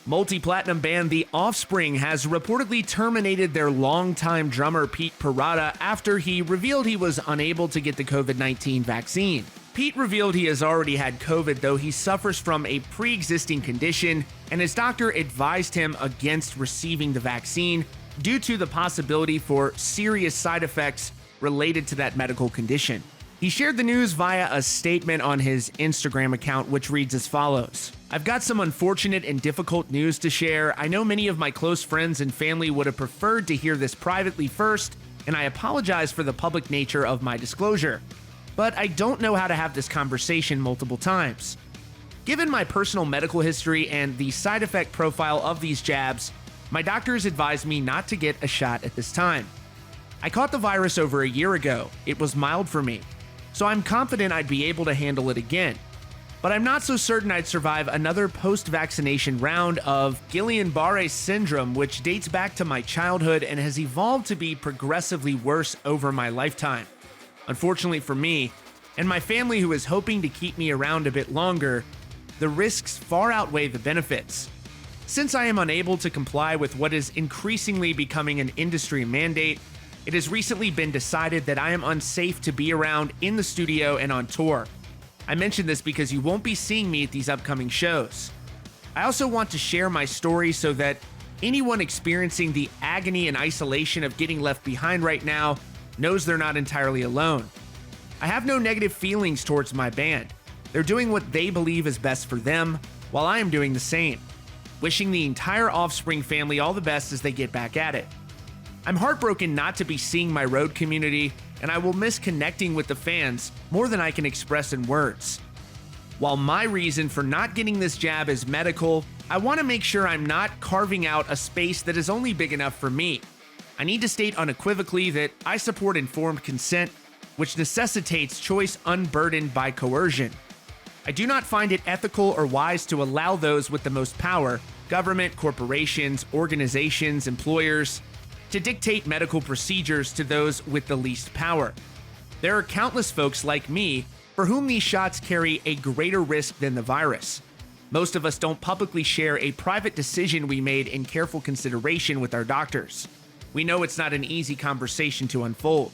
Multi-platinum band The Offspring has reportedly terminated their longtime drummer Pete Parada after he revealed he was unable to get the COVID-19 vaccine. Pete revealed he has already had COVID, though he suffers from a pre-existing condition, and his doctor advised him against receiving the vaccine due to the possibility for serious side effects related to that medical condition. He shared the news via a statement on his Instagram account, which reads as follows. "I've got some unfortunate and difficult news to share. I know many of my close friends and family would have preferred to hear this privately first, and I apologize for the public nature of my disclosure. But I don't know how to have this conversation multiple times. Given my personal medical history and the side effect profile of these jabs, my doctors advised me not to get a shot at this time. I caught the virus over a year ago. It was mild for me, so I'm confident I'd be able to handle it again. But I'm not so certain I'd survive another post-vaccination round of Guillain-Barré syndrome, which dates back to my childhood and has evolved to be progressively worse over my lifetime. Unfortunately for me, and my family who is hoping to keep me around a bit longer, the risks far outweigh the benefits. Since I am unable to comply with what is increasingly becoming an industry mandate, it has recently been decided that I am unsafe to be around in the studio and on tour. I mention this because you won't be seeing me at these upcoming shows. I also want to share my story so that anyone experiencing the agony and isolation of getting left behind right now knows they're not entirely alone. I have no negative feelings towards my band. They're doing what they believe is best for them, while I am doing the same. Wishing the entire Offspring family all the best as they get back at it. I'm heartbroken not to be seeing my road community, and I will miss connecting with the fans more than I can express in words. While my reason for not getting this jab is medical, I want to make sure I'm not carving out a space that is only big enough for me. I need to state unequivocally that I support informed consent, which necessitates choice unburdened by coercion. I do not find it ethical or wise to allow those with the most power, government, corporations, organizations, employers, to dictate medical procedures to those with the least power. There are countless folks like me for whom these shots carry a greater risk than the virus. Most of us don't publicly share a private decision we made in careful consideration with our doctors. We know it's not an easy conversation to unfold.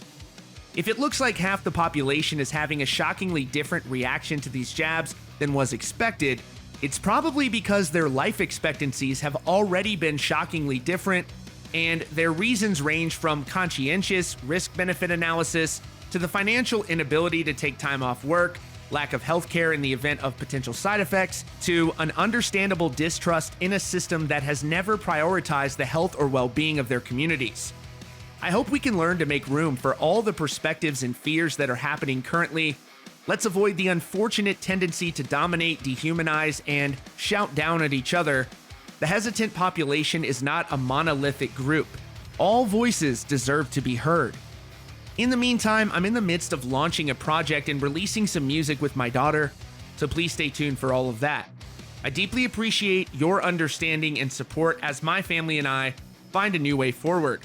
If it looks like half the population is having a shockingly different reaction to these jabs than was expected, it's probably because their life expectancies have already been shockingly different, and their reasons range from conscientious risk-benefit analysis to the financial inability to take time off work, lack of healthcare in the event of potential side effects, to an understandable distrust in a system that has never prioritized the health or well-being of their communities. I hope we can learn to make room for all the perspectives and fears that are happening currently. Let's avoid the unfortunate tendency to dominate, dehumanize, and shout down at each other. The hesitant population is not a monolithic group. All voices deserve to be heard. In the meantime, I'm in the midst of launching a project and releasing some music with my daughter, so please stay tuned for all of that. I deeply appreciate your understanding and support as my family and I find a new way forward.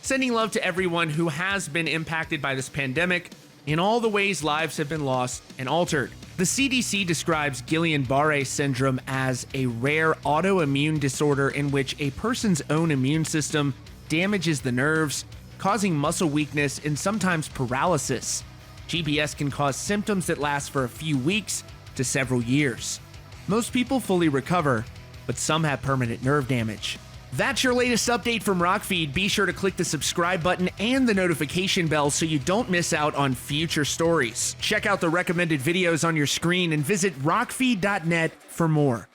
Sending love to everyone who has been impacted by this pandemic in all the ways lives have been lost and altered. The CDC describes Guillain-Barré syndrome as a rare autoimmune disorder in which a person's own immune system damages the nerves, causing muscle weakness and sometimes paralysis. GBS can cause symptoms that last for a few weeks to several years. Most people fully recover, but some have permanent nerve damage. That's your latest update from Rockfeed. Be sure to click the subscribe button and the notification bell so you don't miss out on future stories. Check out the recommended videos on your screen and visit rockfeed.net for more.